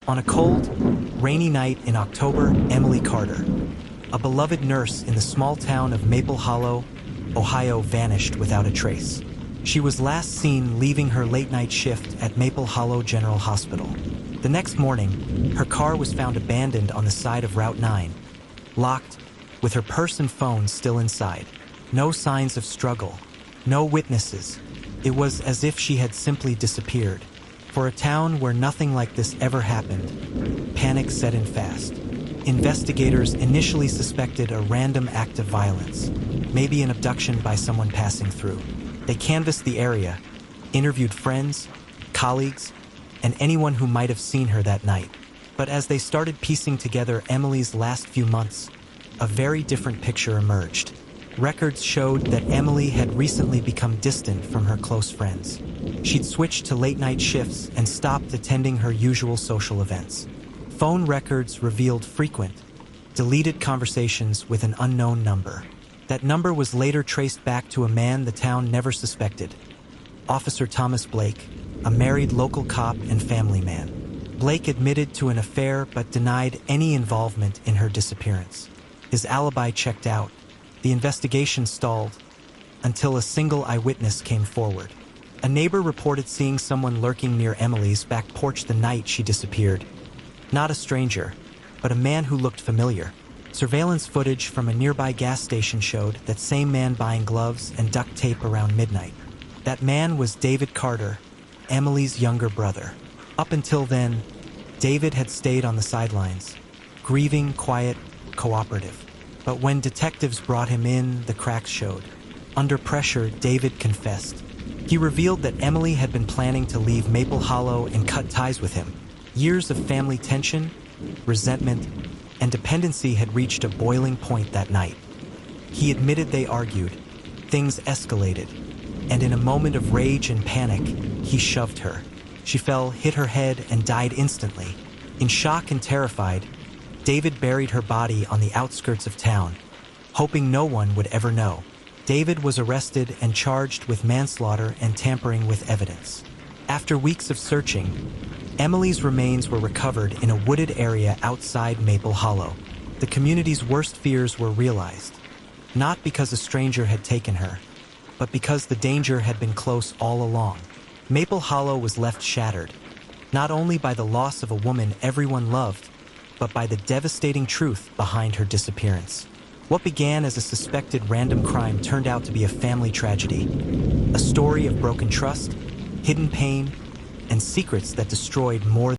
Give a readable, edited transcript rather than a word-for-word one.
On a cold, rainy night in October, Emily Carter, a beloved nurse in the small town of Maple Hollow, Ohio, vanished without a trace. She was last seen leaving her late-night shift at Maple Hollow General Hospital. The next morning, her car was found abandoned on the side of Route 9, locked, with her purse and phone still inside. No signs of struggle, no witnesses. It was as if she had simply disappeared. For a town where nothing like this ever happened, panic set in fast. Investigators initially suspected a random act of violence, maybe an abduction by someone passing through. They canvassed the area, interviewed friends, colleagues, and anyone who might have seen her that night. But as they started piecing together Emily's last few months, a very different picture emerged. Records showed that Emily had recently become distant from her close friends. She'd switched to late-night shifts and stopped attending her usual social events. Phone records revealed frequent, deleted conversations with an unknown number. That number was later traced back to a man the town never suspected, Officer Thomas Blake, a married local cop and family man. Blake admitted to an affair but denied any involvement in her disappearance. His alibi checked out. The investigation stalled until a single eyewitness came forward. A neighbor reported seeing someone lurking near Emily's back porch the night she disappeared. Not a stranger, but a man who looked familiar. Surveillance footage from a nearby gas station showed that same man buying gloves and duct tape around midnight. That man was David Carter, Emily's younger brother. Up until then, David had stayed on the sidelines, grieving, quiet, cooperative. But when detectives brought him in, the cracks showed. Under pressure, David confessed. He revealed that Emily had been planning to leave Maple Hollow and cut ties with him. Years of family tension, resentment, and dependency had reached a boiling point that night. He admitted they argued, things escalated, and in a moment of rage and panic, he shoved her. She fell, hit her head, and died instantly. In shock and terrified, David buried her body on the outskirts of town, hoping no one would ever know. David was arrested and charged with manslaughter and tampering with evidence. After weeks of searching, Emily's remains were recovered in a wooded area outside Maple Hollow. The community's worst fears were realized, not because a stranger had taken her, but because the danger had been close all along. Maple Hollow was left shattered, not only by the loss of a woman everyone loved, but by the devastating truth behind her disappearance. What began as a suspected random crime turned out to be a family tragedy, a story of broken trust, hidden pain, and secrets that destroyed more